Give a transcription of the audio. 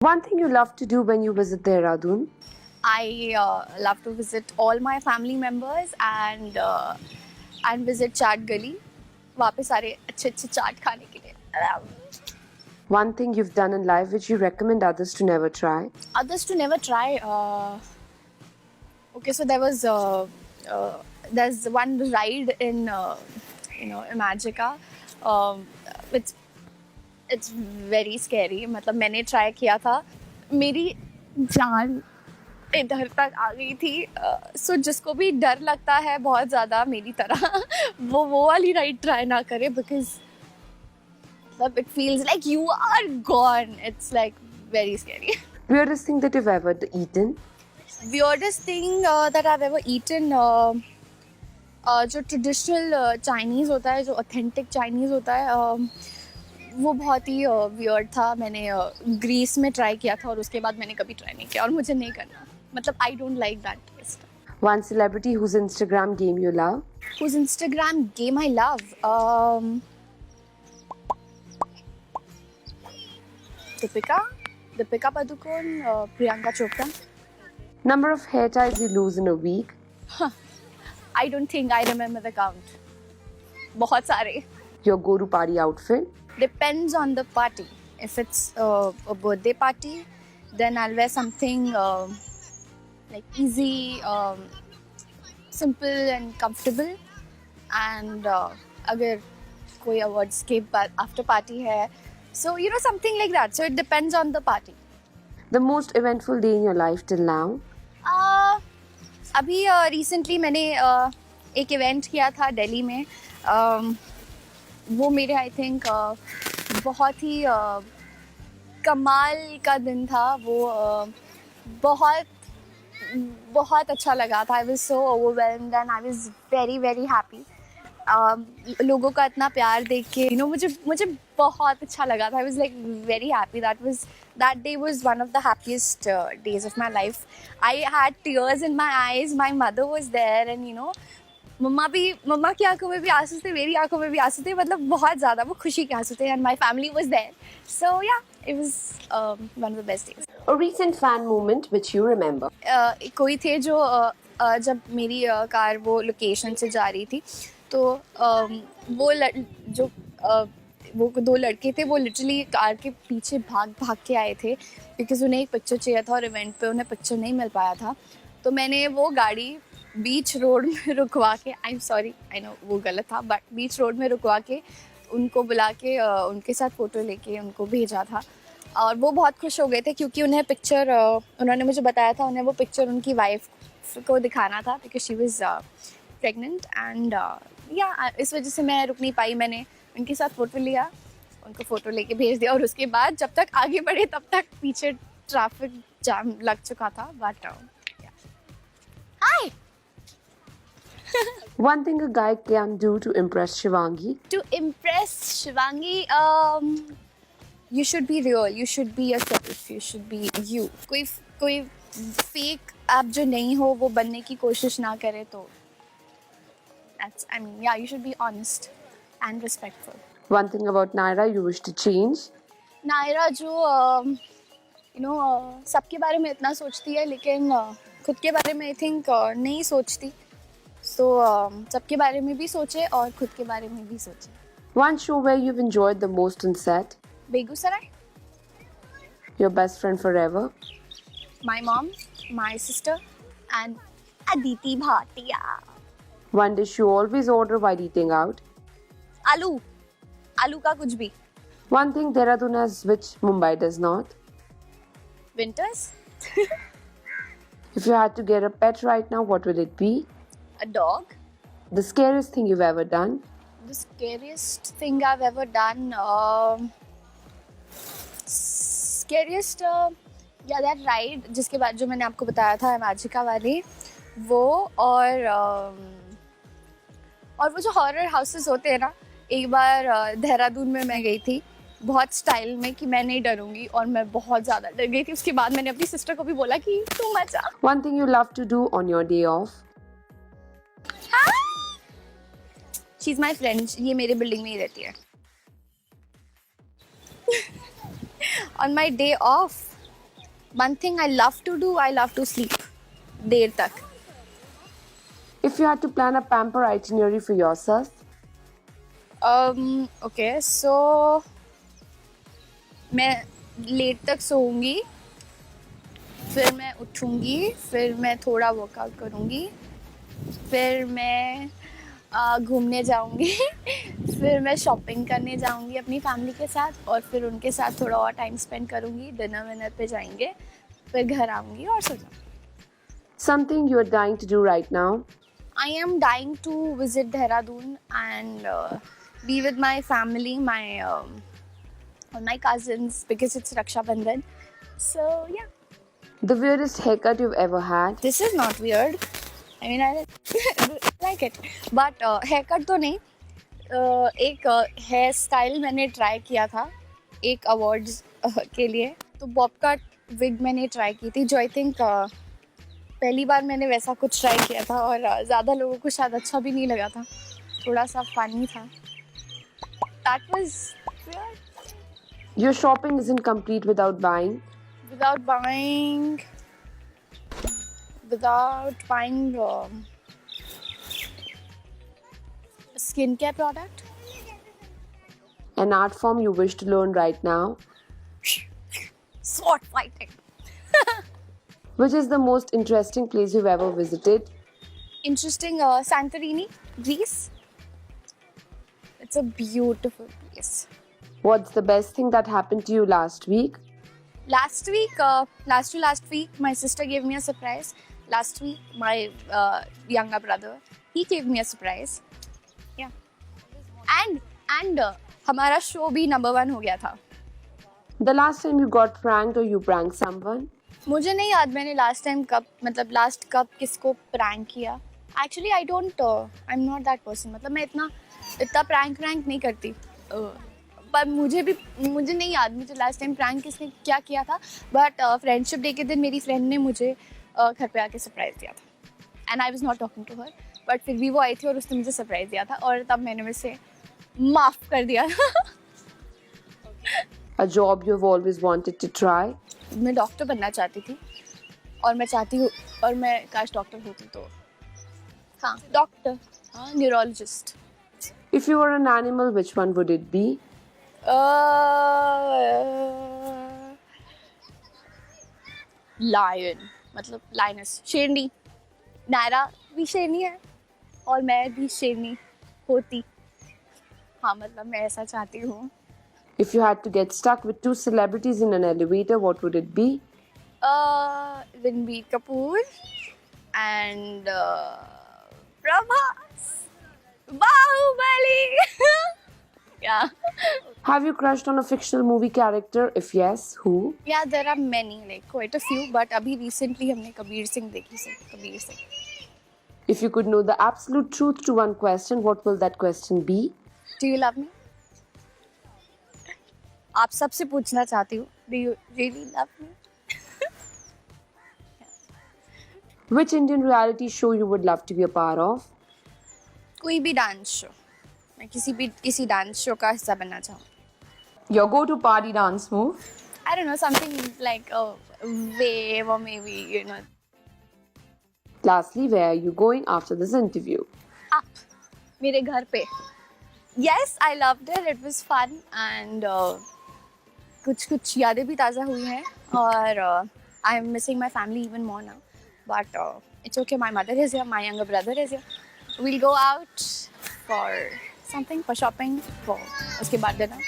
One thing you love to do when you visit Dehradun? I love to visit all my family members and visit चाट गली. वहाँ पे सारे अच्छे अच्छे चाट खाने के लिए. One thing you've done in life which you recommend others to never try? Others to never try. Okay, so there's one ride in Imagica. It's very scary. मतलब मैंने try किया था. मेरी जान इधर तक आ गई थी. सो जिसको भी डर लगता है बहुत ज़्यादा मेरी तरह वो वाली राइड ट्राई ना करे because it feels like you are gone. It's like very scary. Weirdest thing that you've ever eaten? Weirdest thing that I've ever eaten, जो ट्रेडिशनल चाइनीज़ होता है, जो ऑथेंटिक चाइनीज़ होता है, वो बहुत ही वियर्ड था. मैंने ग्रीस में ट्राई किया था और उसके बाद मैंने कभी ट्राई नहीं किया और मुझे नहीं करना. मतलब I don't like that taste. One celebrity whose Instagram game you love? Whose Instagram game I love? Deepika Padukone, Priyanka Chopra. Number of hair ties you lose in a week? I don't think I remember the count. बहुत सारे. Your go-to party outfit? Depends on the party. If it's a birthday party, then I'll wear something like easy, simple and comfortable. And अगर कोई awards के बाद after party है, so something like that. So it depends on the party. The most eventful day in your life till now? अभी recently मैंने एक event किया था दिल्ली में. वो मेरे आई थिंक बहुत ही कमाल का दिन था. वो बहुत अच्छा लगा था. I was so overwhelmed and I was very very happy. लोगों का इतना प्यार देख के मुझे बहुत अच्छा लगा था. I was like very happy. that day was one of the happiest days of my life. I had tears in my eyes. My mother was there and मम्मा की आंखों में भी आंसू थे, मेरी आंखों में भी आंसू थे. मतलब बहुत ज़्यादा वो खुशी के आंसू थे. And my family was there. So yeah, it was one of the best days. A recent fan moment which you remember? कोई थे जो जब मेरी कार वो लोकेशन से जा रही थी तो वो दो लड़के थे. वो लिटरली कार के पीछे भाग के आए थे बिकॉज उन्हें एक पिक्चर चाहिए था और इवेंट पे उन्हें पिक्चर नहीं मिल पाया था. तो मैंने वो गाड़ी बीच रोड में रुकवा के, I am sorry I know वो गलत था, बट बीच रोड में रुकवा के उनको बुला के उनके साथ फ़ोटो लेके उनको भेजा था. और वो बहुत खुश हो गए थे क्योंकि उन्हें पिक्चर, उन्होंने मुझे बताया था उन्हें वो पिक्चर उनकी वाइफ को दिखाना था because she was pregnant. And या इस वजह से मैं रुक नहीं पाई. मैंने उनके साथ फ़ोटो लिया, उनको फ़ोटो लेके भेज दिया और उसके बाद जब तक आगे बढ़े तब तक पीछे ट्रैफिक जाम लग चुका था. But hi. One thing a guy can do to impress Shivangi? To impress Shivangi, you should be real. You should be yourself. You should be you. कोई fake आप जो नहीं हो वो बनने की कोशिश ना करे तो yeah, you should be honest and respectful. One thing about Naira you wish to change? Naira जो सबके बारे में इतना सोचती है लेकिन खुद के बारे में आई थिंक नहीं सोचती. So सबके बारे में भी सोचे और खुद के बारे में भी सोचे. One show where you've enjoyed the most on set? Begusarai. Your best friend forever? My mom, my sister and Aditi Bhatia. One dish you always order while eating out? आलू का कुछ भी. One thing Dehradun has which Mumbai does not? Winters. If you had to get a pet right now, what would it be? A dog. The scariest thing you've ever done? The scariest thing I've ever done. Scariest, yeah, that ride जिसके बाद जो मैंने आपको बताया था Imagica वाली वो और वो जो हॉरर हाउसेस होते हैं ना. एक बार देहरादून में मैं गई थी बहुत स्टाइल में कि मैं नहीं डरूंगी और मैं बहुत ज़्यादा डर गई थी. उसके बाद मैंने अपनी सिस्टर को भी बोला कि तू मत जा. One thing you love to do on your day off? She's my friend. ये मेरे बिल्डिंग में ही रहती है. On my day off, One thing I love to do, I love to sleep. देर तक. If you had to plan a pamper itinerary for yourself, Okay, so मैं late तक सोऊंगी, फिर मैं उठूंगी, फिर मैं थोड़ा वर्कआउट करूंगी, फिर मैं घूमने जाऊंगी, फिर मैं शॉपिंग करने जाऊंगी अपनी फैमिली के साथ, और फिर उनके साथ थोड़ा और टाइम स्पेंड करूंगी, डिनर विनर पे जाएंगे, फिर घर आऊंगी और सो जाऊंगी. something you are dying to do right now, I am dying to visit Dehradun and be with my family, my cousins, because it's Raksha Bandhan. So yeah, the weirdest haircut you've ever had, this is not weird. I mean, I like it, but haircut तो नहीं. एक hair style मैंने try किया था एक awards के लिए, तो बॉब कट विग मैंने ट्राई की थी, जो आई थिंक पहली बार मैंने वैसा कुछ ट्राई किया था, और ज़्यादा लोगों को शायद अच्छा भी नहीं लगा था, थोड़ा सा फनी था. That was weird. your shopping isn't complete without buying, Without buying skincare product. an art form you wish to learn right now, Sword fighting. which is the most interesting place you've ever visited, Interesting. Santorini, Greece. It's a beautiful place. what's the best thing that happened to you last week, Last week, my sister gave me a surprise. Last week, my younger brother, he gave me a surprise. Yeah. And हमारा show भी number 1 हो गया था. the last time you got pranked or you pranked someone, मुझे नहीं याद मैंने last कब किसको प्रैंक किया. Actually I am not that person. मतलब मैं इतना प्रैंक नहीं करती. पर मुझे नहीं याद मुझे लास्ट टाइम प्रैंक किसने क्या किया था. बट फ्रेंडशिप डे के दिन मेरी फ्रेंड ने मुझे घर पे आके सरप्राइज़ दिया था, and I was not talking to her, but फिर भी वो आई थी और उसने मुझे सरप्राइज़ दिया था, और तब मैंने उसे माफ़ कर दिया. a job you've always wanted to try, मैं डॉक्टर बनना चाहती थी, और मैं चाहती हूँ, और मैं काश डॉक्टर होती तो. हाँ, डॉक्टर, हाँ, neurologist. if you were an animal, which one would it be, lion, मतलब लाइनस, शेरनी. नायरा भी शेरनी है, और मैं भी शेरनी होती. हाँ, मतलब मैं ऐसा चाहती हूँ. if you had to get stuck with two celebrities in an elevator, what would it be, Ranbir Kapoor and Prabhas, Baahubali. Yeah. have you crushed on a fictional movie character, if yes, who, Yeah, there are many, like quite a few, but अभी recently हमने कबीर सिंह देखी से. Kabir Singh. if you could know the absolute truth to one question, what will that question be, Do you love me? आप सबसे पूछना चाहती हूँ. Do you really love me? which Indian reality show you would love to be a part of, कोई भी dance show. मैं किसी dance show का हिस्सा बनना चाहूँ. Your go-to party dance move? I don't know, something like a wave, or maybe, lastly, where are you going after this interview, up. मेरे घर पे. Yes, I loved it. It was fun, and कुछ यादें भी ताज़ा हुई हैं, और I am missing my family even more now. But it's okay. My mother is here. My younger brother is here. We'll go out for something, for shopping, for उसके बाद dinner.